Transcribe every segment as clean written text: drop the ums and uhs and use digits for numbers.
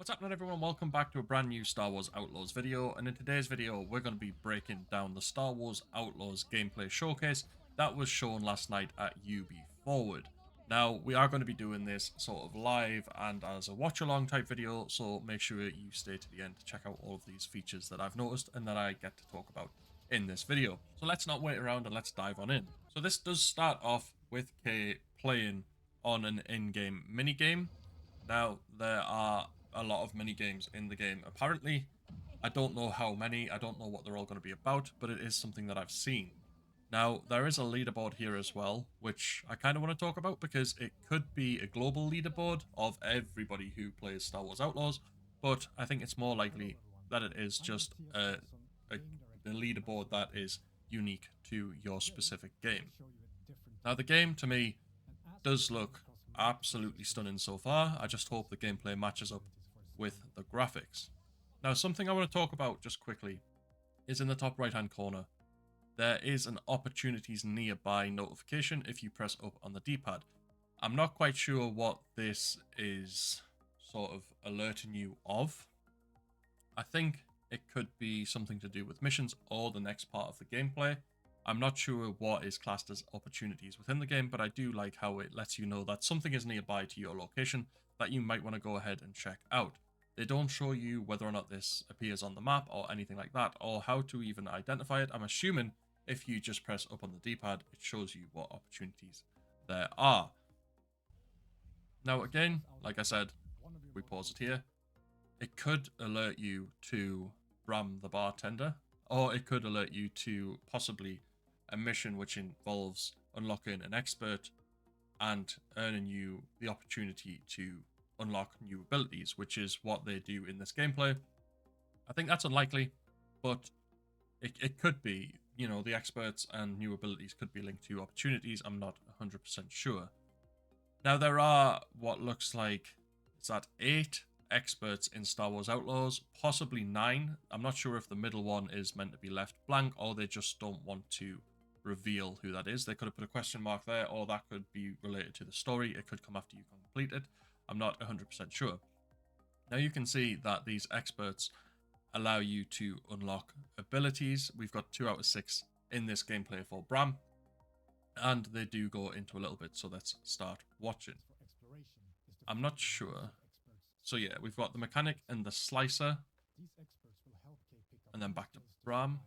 What's happening, everyone? Welcome back to a brand new Star Wars Outlaws video, and in today's video we're going to be breaking down the Star Wars Outlaws gameplay showcase that was shown last night at UB Forward. Now, we are going to be doing this sort of live and as a watch-along type video, so make sure you stay to the end to check out all of these features that I've noticed and that I get to talk about in this video. So let's not wait around and let's dive on in. So this does start off with Kay playing on an in-game minigame. Now, there are a lot of mini games in the game. Apparently, I don't know how many, I don't know what they're all going to be about, but it is something that I've seen. Now, there is a leaderboard here as well, which I kind of want to talk about because it could be a global leaderboard of everybody who plays Star Wars Outlaws, but I think it's more likely that it is just a leaderboard that is unique to your specific game. Now, the game, to me, does look absolutely stunning so far. I just hope the gameplay matches up with the graphics. Now, something I want to talk about just quickly is in the top right hand corner. There is an opportunities nearby notification if you press up on the D-pad. I'm not quite sure what this is sort of alerting you of. I think it could be something to do with missions or the next part of the gameplay. I'm not sure what is classed as opportunities within the game, but I do like how it lets you know that something is nearby to your location that you might want to go ahead and check out. They don't show you whether or not this appears on the map or anything like that, or how to even identify it. I'm assuming if you just press up on the D-pad, it shows you what opportunities there are. Now again, like I said, we pause it here. It could alert you to Bram the bartender, or it could alert you to possibly a mission which involves unlocking an expert and earning you the opportunity to unlock new abilities, which is what they do in this gameplay. I think that's unlikely, but it could be, you know, the experts and new abilities could be linked to opportunities. I'm not 100% sure. Now, there are what looks like, is that 8 experts in Star Wars Outlaws, possibly 9. I'm not sure if the middle one is meant to be left blank or they just don't want to reveal who that is. They could have put a question mark there, or that could be related to the story. It could come after you complete it. I'm not 100% sure. Now you can see that these experts allow you to unlock abilities. We've got 2 out of 6 in this gameplay for Bram, and they do go into a little bit, so let's start watching. I'm not sure. So yeah, we've got the mechanic and the slicer, and then back to Bram.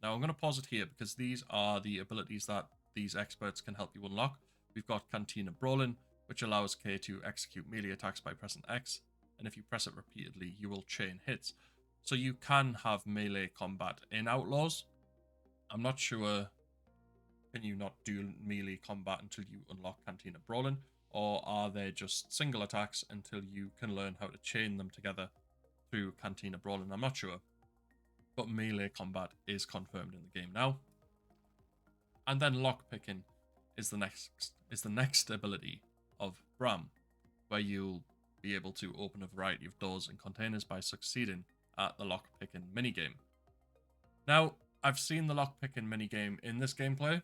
Now I'm going to pause it here because these are the abilities that these experts can help you unlock. We've got Cantina Brawling, which allows K to execute melee attacks by pressing X, and if you press it repeatedly, you will chain hits. So you can have melee combat in Outlaws. I'm not sure, can you not do melee combat until you unlock Cantina Brawling, or are they just single attacks until you can learn how to chain them together through Cantina Brawling? I'm not sure, but melee combat is confirmed in the game now. And then lockpicking is the next ability of Bram, where you'll be able to open a variety of doors and containers by succeeding at the lockpicking minigame. Now, I've seen the lockpicking minigame in this gameplay.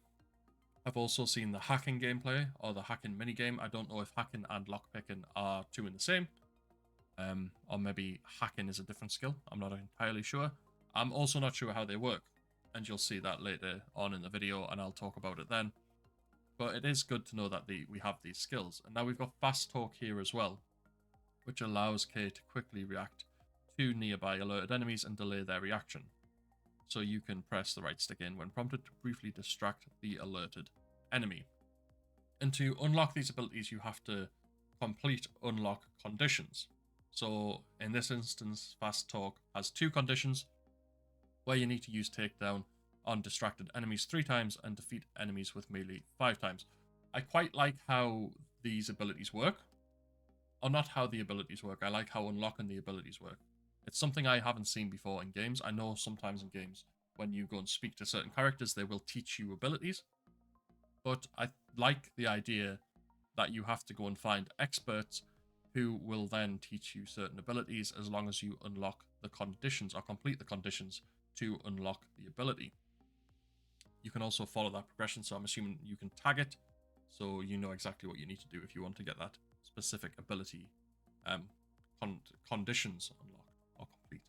I've also seen the hacking gameplay, or the hacking minigame. I don't know if hacking and lockpicking are two in the same, or maybe hacking is a different skill. I'm not entirely sure. I'm also not sure how they work, and you'll see that later on in the video, and I'll talk about it then. But it is good to know that we have these skills. And now we've got fast talk here as well, which allows K to quickly react to nearby alerted enemies and delay their reaction. So you can press the right stick in when prompted to briefly distract the alerted enemy. And to unlock these abilities, you have to complete unlock conditions. So in this instance, fast talk has 2 conditions, where you need to use takedown on distracted enemies 3 times and defeat enemies with melee 5 times. I quite like how these abilities work. Or not how the abilities work, I like how unlocking the abilities work. It's something I haven't seen before in games. I know sometimes in games, when you go and speak to certain characters, they will teach you abilities. But I like the idea that you have to go and find experts who will then teach you certain abilities as long as you unlock the conditions or complete the conditions to unlock the ability. You can also follow that progression, so I'm assuming you can tag it, so you know exactly what you need to do if you want to get that specific ability conditions unlocked or complete.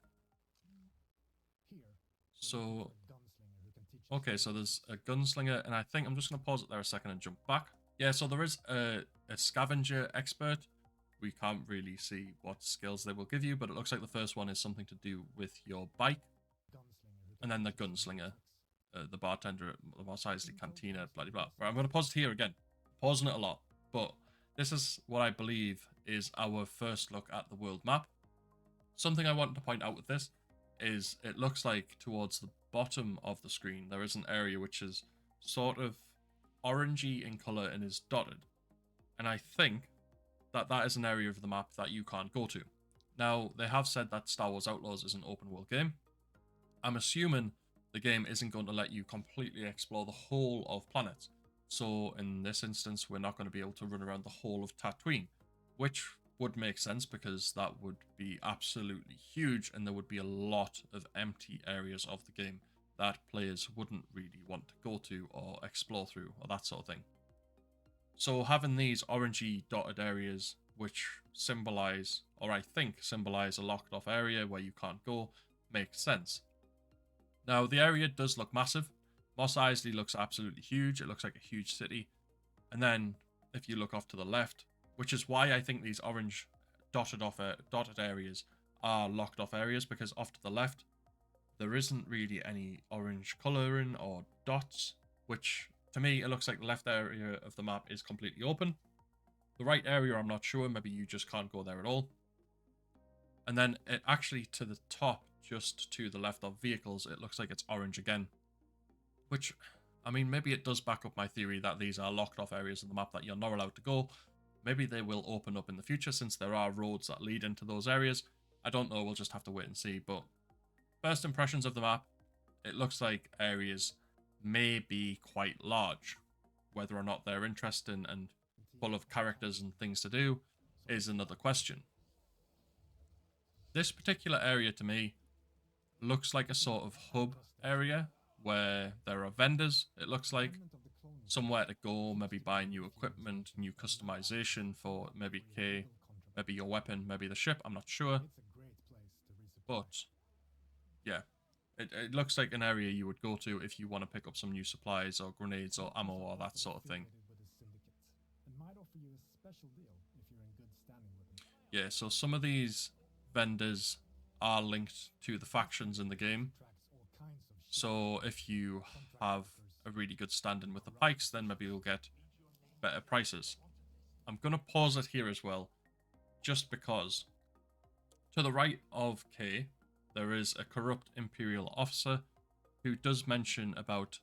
So, okay, so there's a gunslinger, and I think I'm just going to pause it there a second and jump back. Yeah, so there is a scavenger expert. We can't really see what skills they will give you, but it looks like the first one is something to do with your bike. And then the gunslinger, the bartender at the Mos Eisley Cantina, blah, blah, blah. Right, I'm going to pause it here again. Pausing it a lot. But this is what I believe is our first look at the world map. Something I wanted to point out with this is it looks like towards the bottom of the screen, there is an area which is sort of orangey in color and is dotted. And I think that that is an area of the map that you can't go to. Now, they have said that Star Wars Outlaws is an open world game. I'm assuming the game isn't going to let you completely explore the whole of planets. So in this instance, we're not going to be able to run around the whole of Tatooine, which would make sense because that would be absolutely huge and there would be a lot of empty areas of the game that players wouldn't really want to go to or explore through or that sort of thing. So having these orangey dotted areas which symbolize, or I think symbolize, a locked off area where you can't go makes sense. Now the area does look massive. Mos Eisley looks absolutely huge. It looks like a huge city. And then if you look off to the left, which is why I think these orange dotted areas are locked off areas, because off to the left there isn't really any orange colouring or dots, which to me it looks like the left area of the map is completely open. The right area I'm not sure, maybe you just can't go there at all. And then it actually to the top, just to the left of vehicles, it looks like it's orange again. Which, I mean, maybe it does back up my theory that these are locked off areas of the map that you're not allowed to go. Maybe they will open up in the future since there are roads that lead into those areas. I don't know, we'll just have to wait and see. But first impressions of the map, it looks like areas may be quite large. Whether or not they're interesting and full of characters and things to do is another question. This particular area to me looks like a sort of hub area where there are vendors, it looks like. Somewhere to go, maybe buy new equipment, new customization for maybe K, maybe your weapon, maybe the ship, I'm not sure. But, yeah, it looks like an area you would go to if you want to pick up some new supplies or grenades or ammo or that sort of thing. Yeah, so some of these vendors are linked to the factions in the game. So if you have a really good standing with the Pikes, then maybe you'll get better prices. I'm going to pause it here as well, just because to the right of K, there is a corrupt Imperial officer who does mention about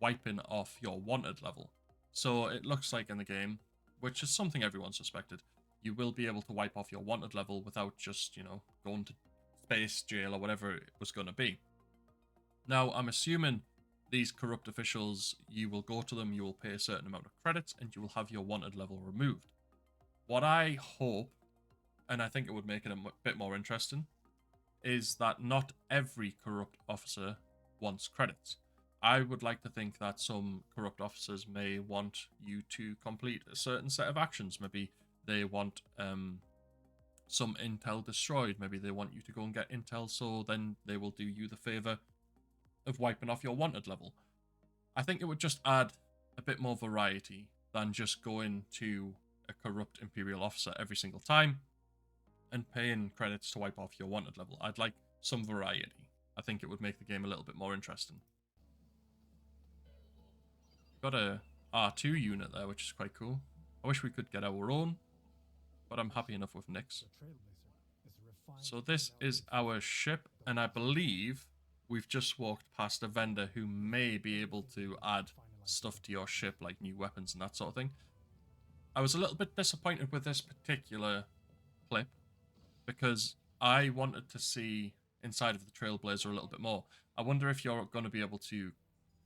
wiping off your wanted level. So it looks like in the game, which is something everyone suspected, you will be able to wipe off your wanted level without just, going to space jail or whatever it was going to be. Now, I'm assuming these corrupt officials, you will go to them, you will pay a certain amount of credits, and you will have your wanted level removed. What I hope, and I think it would make it a bit more interesting, is that not every corrupt officer wants credits. I would like to think that some corrupt officers may want you to complete a certain set of actions. Maybe they want some intel destroyed. Maybe they want you to go and get intel, so then they will do you the favor of wiping off your wanted level. I think it would just add a bit more variety than just going to a corrupt Imperial officer every single time and paying credits to wipe off your wanted level. I'd like some variety. I think it would make the game a little bit more interesting. Got a R2 unit there, which is quite cool. I wish we could get our own, but I'm happy enough with Nix. So this is our ship, and I believe we've just walked past a vendor who may be able to add stuff to your ship, like new weapons and that sort of thing. I was a little bit disappointed with this particular clip because I wanted to see inside of the Trailblazer a little bit more. I wonder if you're going to be able to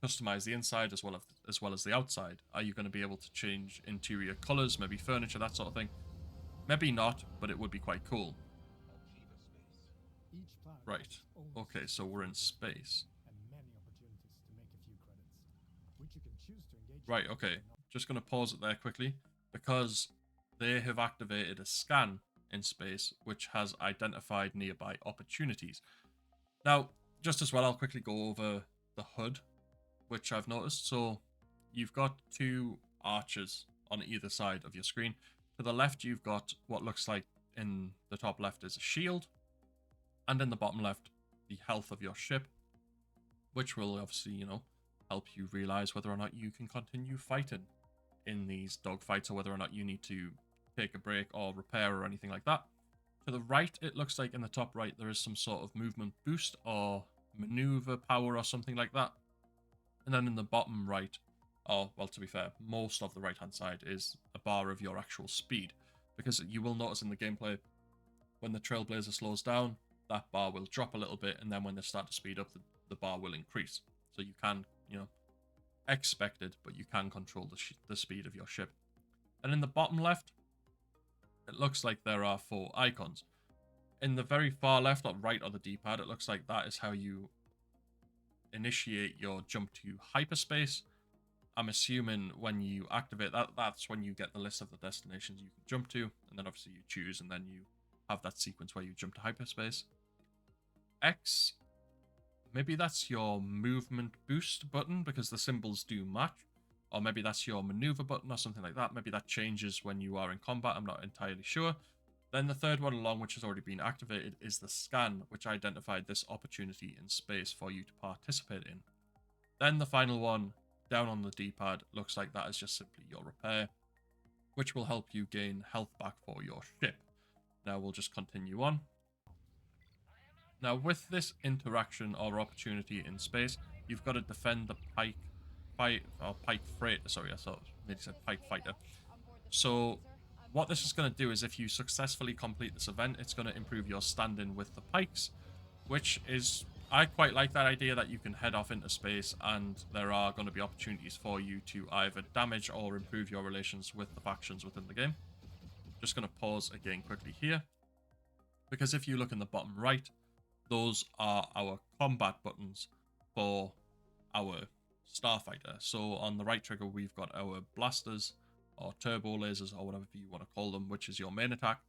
customize the inside as well as the outside. Are you going to be able to change interior colors, maybe furniture, that sort of thing? Maybe not, but it would be quite cool. Right. Okay, so we're in space. Right, okay. Just going to pause it there quickly because they have activated a scan in space, which has identified nearby opportunities. Now, just as well, I'll quickly go over the HUD, which I've noticed. So you've got two archers on either side of your screen. To the left, you've got what looks like in the top left is a shield, and in the bottom left, the health of your ship, which will obviously, help you realize whether or not you can continue fighting in these dogfights, or whether or not you need to take a break or repair or anything like that. To the right, it looks like in the top right, there is some sort of movement boost or maneuver power or something like that. And then in the bottom right, or, well, to be fair, most of the right-hand side is a bar of your actual speed. Because you will notice in the gameplay, when the Trailblazer slows down, that bar will drop a little bit, and then when they start to speed up, the bar will increase. So you can, expect it, but you can control the speed of your ship. And in the bottom left, it looks like there are 4 icons. In the very far left or right of the D-pad, it looks like that is how you initiate your jump to hyperspace. I'm assuming when you activate that, that's when you get the list of the destinations you can jump to, and then obviously you choose, and then you have that sequence where you jump to hyperspace. X, maybe that's your movement boost button, because the symbols do match. Or maybe that's your maneuver button or something like that. Maybe that changes when you are in combat. I'm not entirely sure. Then the third one along, which has already been activated, is the scan, which identified this opportunity in space for you to participate in. Then the final one, down on the D-pad, looks like that is just simply your repair, which will help you gain health back for your ship. Now we'll just continue on. Now with this interaction or opportunity in space, you've got to defend the pike freighter. Sorry, I thought maybe said pike fighter. So what this is going to do is, if you successfully complete this event, it's going to improve your standing with the pikes, which is, I quite like that idea that you can head off into space and there are going to be opportunities for you to either damage or improve your relations with the factions within the game. Just going to pause again quickly here, because if you look in the bottom right, those are our combat buttons for our starfighter. So on the right trigger, we've got our blasters or turbo lasers or whatever you want to call them, which is your main attack.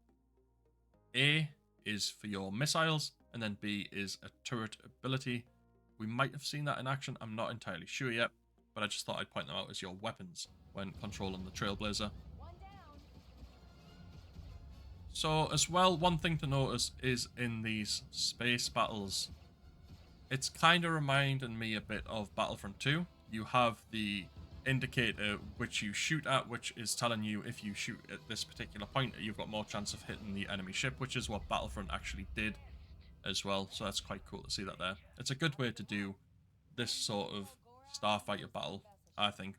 A is for your missiles, and then B is a turret ability. We might have seen that in action, I'm not entirely sure yet, but I just thought I'd point them out as your weapons when controlling the Trailblazer. So as well, one thing to notice is in these space battles, it's kind of reminding me a bit of Battlefront 2. You have the indicator which you shoot at, which is telling you if you shoot at this particular point, you've got more chance of hitting the enemy ship, which is what Battlefront actually did as well. So that's quite cool to see that there. It's a good way to do this sort of starfighter battle, I think.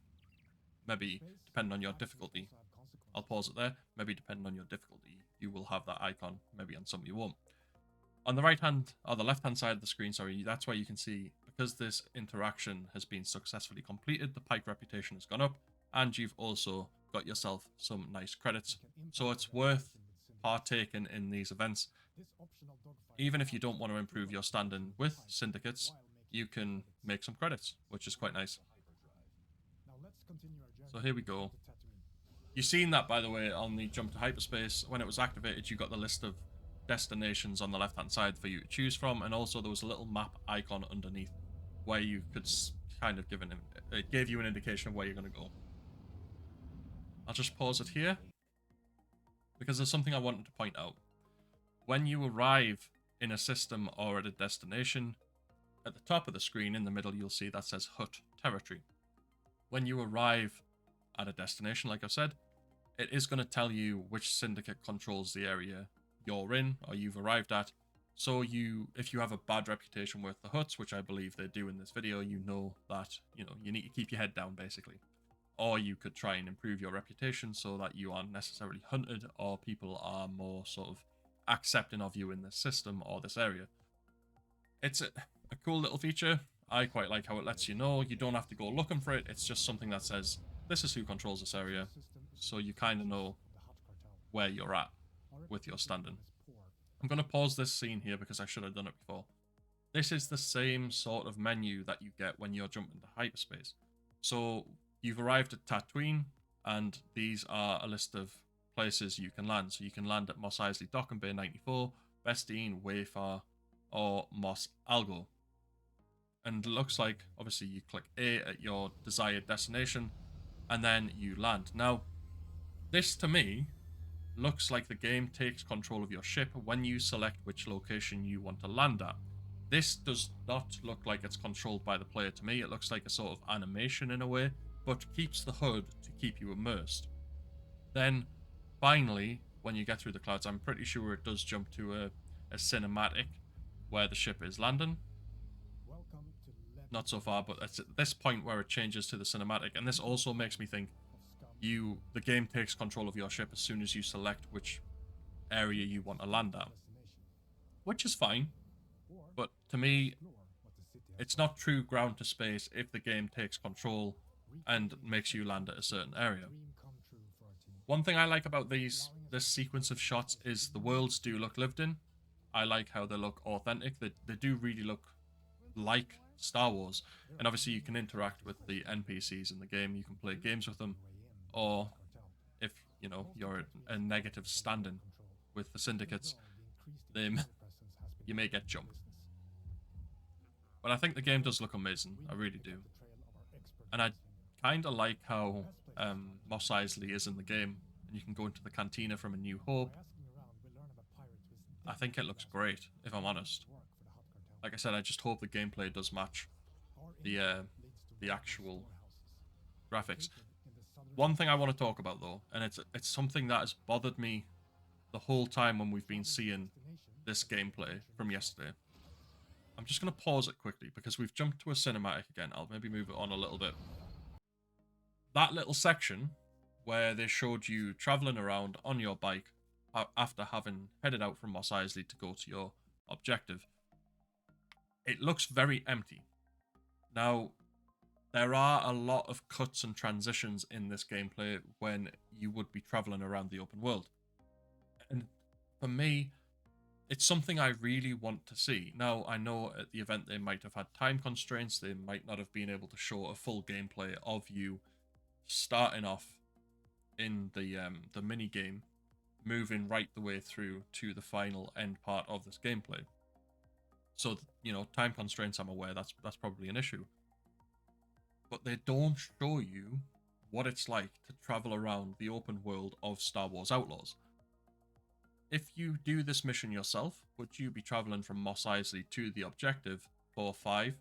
Maybe depending on your difficulty. I'll pause it there. Maybe depending on your difficulty, you will have that icon. Maybe on some you won't. On the right hand, or the left hand side of the screen, sorry, that's where you can see, because this interaction has been successfully completed, the pike reputation has gone up, and you've also got yourself some nice credits. So it's worth partaking in these events. Even if you don't want to improve your standing with syndicates, you can make some credits, which is quite nice. So here we go. You've seen that, by the way, on the jump to hyperspace. When it was activated, you got the list of destinations on the left hand side for you to choose from, and also there was a little map icon underneath where you could kind of it gave you an indication of where you're going to go. I'll just pause it here because there's something I wanted to point out. When you arrive in a system or at a destination, at the top of the screen in the middle you'll see that says HUT territory. When you arrive at a destination, like I've said, it is going to tell you which syndicate controls the area you're in or you've arrived at. So if you have a bad reputation with the HUTs, which I believe they do in this video, you know that you need to keep your head down basically. Or you could try and improve your reputation so that you aren't necessarily hunted, or people are more sort of accepting of you in this system or this area. It's a cool little feature. I quite like how it lets you know. You don't have to go looking for it. It's just something that says, this is who controls this area. So you kind of know where you're at with your standing. I'm going to pause this scene here because I should have done it before. This is the same sort of menu that you get when you're jumping to hyperspace. So you've arrived at Tatooine, and these are a list of places you can land. So you can land at Mos Eisley Docking Bay 94, Bestine, Wayfar, or Mos Algo. And it looks like, obviously, you click A at your desired destination, and then you land. Now, this to me looks like the game takes control of your ship when you select which location you want to land at. This does not look like it's controlled by the player to me. It looks like a sort of animation in a way, but keeps the HUD to keep you immersed. Then, finally, when you get through the clouds, I'm pretty sure it does jump to a cinematic where the ship is landing. Not so far, but it's at this point where it changes to the cinematic, and this also makes me think the game takes control of your ship as soon as you select which area you want to land at, which is fine. But to me, it's not true ground to space if the game takes control and makes you land at a certain area. One thing I like about this sequence of shots is the worlds do look lived in. I like how they look authentic. They do really look like Star Wars. And obviously you can interact with the NPCs in the game. You can play games with them. Or if, you know, you're a negative stand-in with the syndicates, then you may get jumped. But I think the game does look amazing. I really do. And I kind of like how Mos Eisley is in the game. And you can go into the cantina from A New Hope. I think it looks great, if I'm honest. Like I said, I just hope the gameplay does match the actual graphics. One thing I want to talk about though, and it's something that has bothered me the whole time when we've been seeing this gameplay from yesterday. I'm just going to pause it quickly because we've jumped to a cinematic again. I'll maybe move it on a little bit. That little section where they showed you traveling around on your bike after having headed out from Mos Eisley to go to your objective. It looks very empty. Now, there are a lot of cuts and transitions in this gameplay when you would be traveling around the open world. And for me, it's something I really want to see. Now, I know at the event they might have had time constraints. They might not have been able to show a full gameplay of you starting off in the mini game, moving right the way through to the final end part of this gameplay. So, you know, time constraints, I'm aware that's probably an issue. But they don't show you what it's like to travel around the open world of Star Wars Outlaws. If you do this mission yourself, would you be traveling from Mos Eisley to the objective for 5,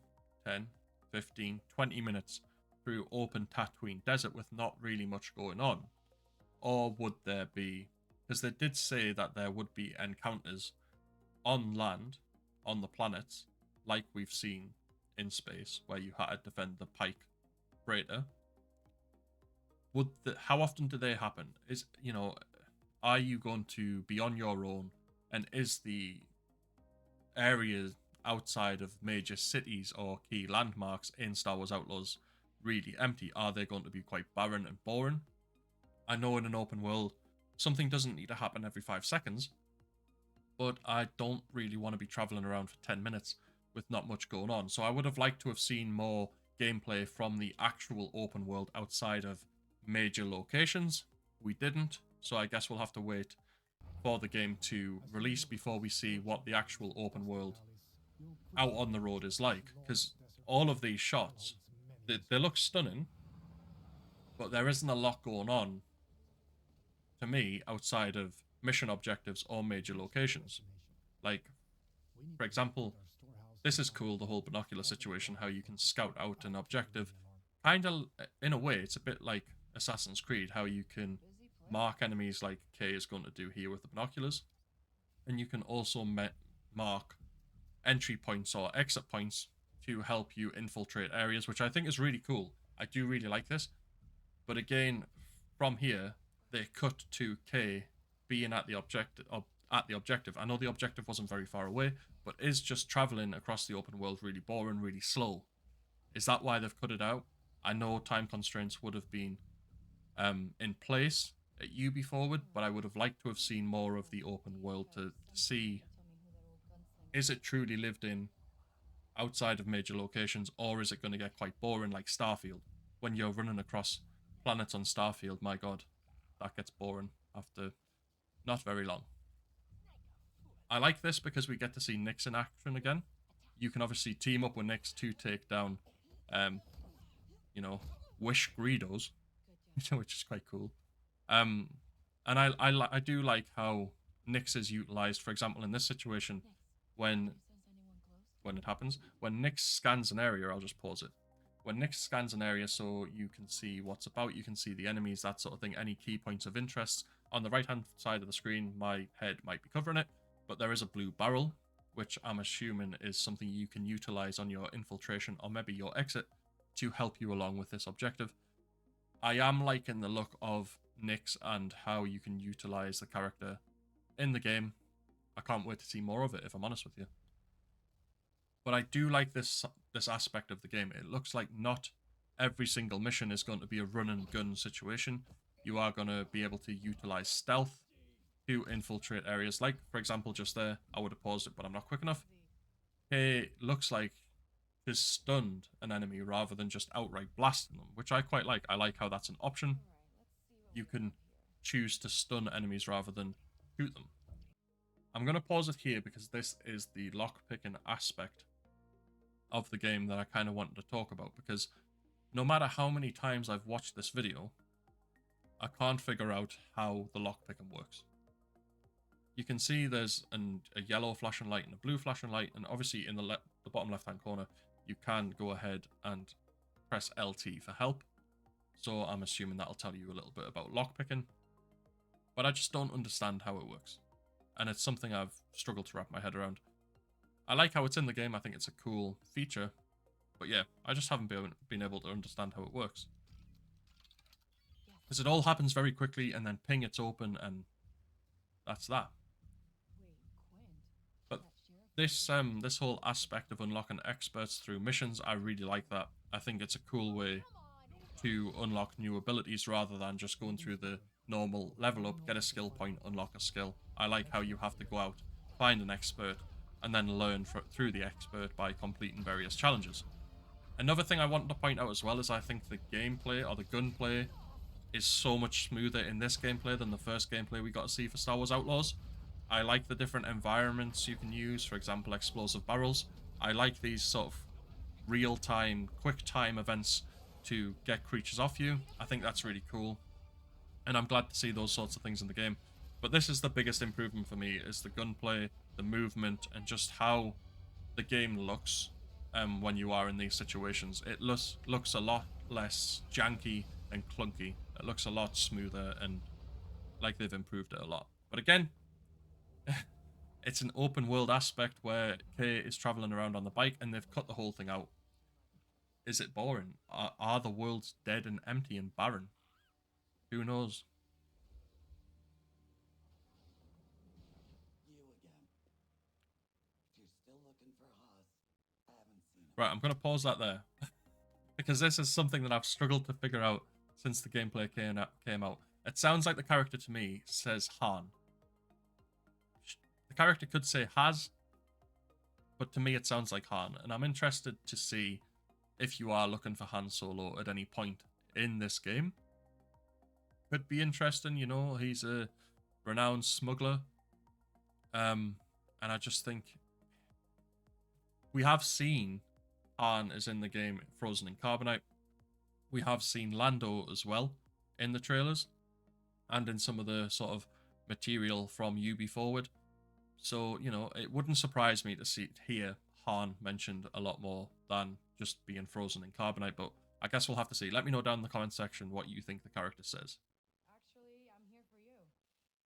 10, 15, 20 minutes through open Tatooine desert with not really much going on? Or would there be, because they did say that there would be encounters on land, on the planets, like we've seen in space, where you had to defend the Pike freighter. How often do they happen? Are you going to be on your own, and is the area outside of major cities or key landmarks in Star Wars Outlaws really empty? Are they going to be quite barren and boring? I know in an open world, something doesn't need to happen every 5 seconds, but I don't really want to be traveling around for 10 minutes with not much going on. So I would have liked to have seen more gameplay from the actual open world outside of major locations. We didn't, so I guess we'll have to wait for the game to release before we see what the actual open world out on the road is like. Because all of these shots, they look stunning, but there isn't a lot going on to me outside of mission objectives or major locations. Like, for example, this is cool, the whole binocular situation, how you can scout out an objective. Kind of, in a way, it's a bit like Assassin's Creed, how you can mark enemies like Kay is going to do here with the binoculars. And you can also mark entry points or exit points to help you infiltrate areas, which I think is really cool. I do really like this. But again, from here, they cut to Kay being at the objective. I know the objective wasn't very far away, but is just traveling across the open world really boring, really slow? Is that why they've cut it out? I know time constraints would have been in place at Ubisoft Forward, but I would have liked to have seen more of the open world to see, is it truly lived in outside of major locations, or is it going to get quite boring like Starfield? When you're running across planets on Starfield, my god, that gets boring. after not very long. I like this because we get to see Nix in action again. You can obviously team up with Nix to take down, you know, Wish Greedos, which is quite cool. And I do like how Nix is utilized. For example, in this situation, when it happens, when Nix scans an area, I'll just pause it. When Nix scans an area so you can see what's about, you can see the enemies, that sort of thing, any key points of interest. On the right-hand side of the screen, my head might be covering it, but there is a blue barrel, which I'm assuming is something you can utilize on your infiltration or maybe your exit to help you along with this objective. I am liking the look of Nix and how you can utilize the character in the game. I can't wait to see more of it, if I'm honest with you. But I do like this aspect of the game. It looks like not every single mission is going to be a run and gun situation. You are going to be able to utilize stealth to infiltrate areas. Like, for example, just there, I would have paused it, but I'm not quick enough. It looks like she's stunned an enemy rather than just outright blasting them, which I quite like. I like how that's an option. You can choose to stun enemies rather than shoot them. I'm going to pause it here because this is the lockpicking aspect of the game that I kind of wanted to talk about, because no matter how many times I've watched this video, I can't figure out how the lockpicking works. You can see there's a yellow flashing light and a blue flashing light, and obviously in the bottom left-hand corner, you can go ahead and press LT for help. So I'm assuming that'll tell you a little bit about lockpicking, but I just don't understand how it works. And it's something I've struggled to wrap my head around. I like how it's in the game, I think it's a cool feature, but yeah, I just haven't been able to understand how it works. Because it all happens very quickly, and then ping, it's open, and that's that. But this whole aspect of unlocking experts through missions, I really like that. I think it's a cool way to unlock new abilities rather than just going through the normal level up, get a skill point, unlock a skill. I like how you have to go out, find an expert, and then learn through the expert by completing various challenges. Another thing I wanted to point out as well is I think the gameplay, or the gunplay, is so much smoother in this gameplay than the first gameplay we got to see for Star Wars Outlaws. I like the different environments you can use, for example, explosive barrels. I like these sort of real-time, quick-time events to get creatures off you. I think that's really cool, and I'm glad to see those sorts of things in the game. But this is the biggest improvement for me, is the gunplay, the movement, and just how the game looks when you are in these situations. It looks a lot less janky and clunky. It looks a lot smoother, and like they've improved it a lot. But again, it's an open world aspect where Kay is traveling around on the bike, and they've cut the whole thing out. Is it boring? Are the worlds dead and empty and barren? Who knows? Right, I'm going to pause that there. Because this is something that I've struggled to figure out since the gameplay came out. It sounds like the character to me says Han. The character could say Has, but to me it sounds like Han. And I'm interested to see if you are looking for Han Solo at any point in this game. Could be interesting, you know, he's a renowned smuggler. And I just think we have seen Han is in the game frozen in carbonite. We have seen Lando as well in the trailers and in some of the sort of material from Ubi Forward. So, you know, it wouldn't surprise me to hear Han mentioned a lot more than just being frozen in carbonite, but I guess we'll have to see. Let me know down in the comment section what you think the character says. Actually, I'm here for you.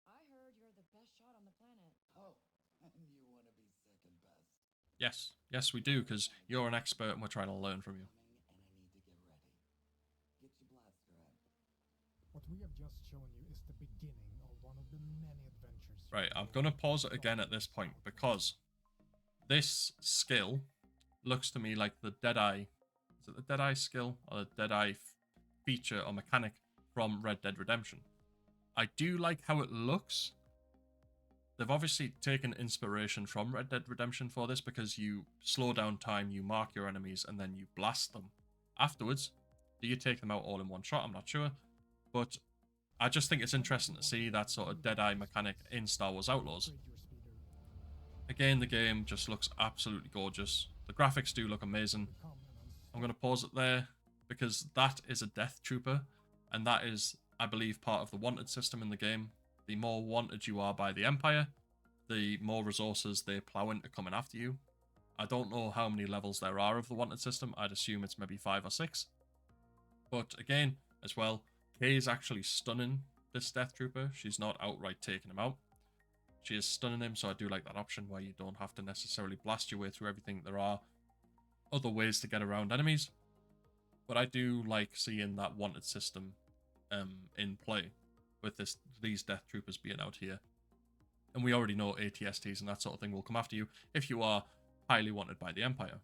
I heard you're the best shot on the planet. Oh, and you want to be second best. Yes, we do, because you're an expert and we're trying to learn from you. And I need to get ready. Get your blaster out. What we have just shown you is the beginning of one of the many adventures. Right, I'm going to pause it again at this point, because this skill looks to me like the Deadeye. Is it the Deadeye skill or the Deadeye feature or mechanic from Red Dead Redemption? I do like how it looks. They've obviously taken inspiration from Red Dead Redemption for this, because you slow down time, you mark your enemies, and then you blast them afterwards. Do you take them out all in one shot? I'm not sure. But I just think it's interesting to see that sort of Deadeye mechanic in Star Wars Outlaws. Upgrade your speeder. Again, the game just looks absolutely gorgeous. The graphics do look amazing. Become an I'm going to pause it there because that is a Death Trooper, and that is, I believe, part of the wanted system in the game. The more wanted you are by the Empire, the more resources they plow into coming after you. I don't know how many levels there are of the wanted system. I'd assume it's maybe 5 or 6. But again, as well, Kay is actually stunning this Death Trooper. She's not outright taking him out. She is stunning him, so I do like that option where you don't have to necessarily blast your way through everything. There are other ways to get around enemies. But I do like seeing that wanted system in play with these Death Troopers being out here. And we already know ATSTs and that sort of thing will come after you if you are highly wanted by the Empire.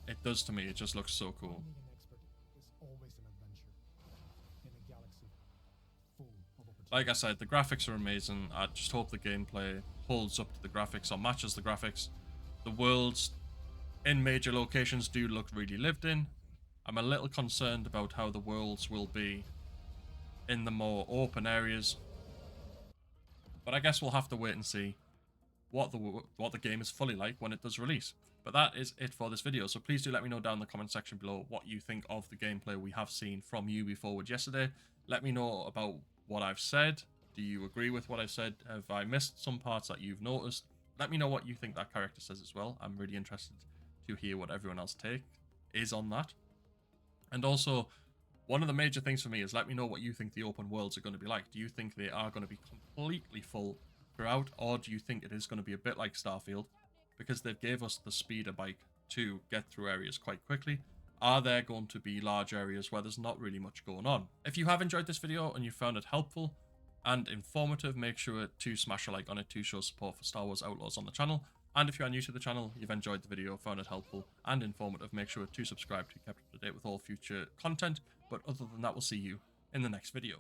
It does to me, it just looks so cool. Finding an expert is always an adventure in a galaxy full of opportunities. Like I said, the graphics are amazing. I just hope the gameplay holds up to the graphics or matches the graphics. The worlds in major locations do look really lived in. I'm a little concerned about how the worlds will be in the more open areas. But I guess we'll have to wait and see what the game is fully like when it does release. But that is it for this video, so please do let me know down in the comment section below what you think of the gameplay we have seen from Ubi Forward yesterday. Let me know about what I've said. Do you agree with what I've said? Have I missed some parts that you've noticed? Let me know what you think that character says as well. I'm really interested to hear what everyone else's take is on that. And also, one of the major things for me is let me know what you think the open worlds are going to be like. Do you think they are going to be completely full throughout, or do you think it is going to be a bit like Starfield? Because they've gave us the speeder bike to get through areas quite quickly. Are there going to be large areas where there's not really much going on? If you have enjoyed this video and you found it helpful and informative, make sure to smash a like on it to show support for Star Wars Outlaws on the channel. And if you are new to the channel, you've enjoyed the video, found it helpful and informative, make sure to subscribe to be kept up to date with all future content. But other than that, we'll see you in the next video.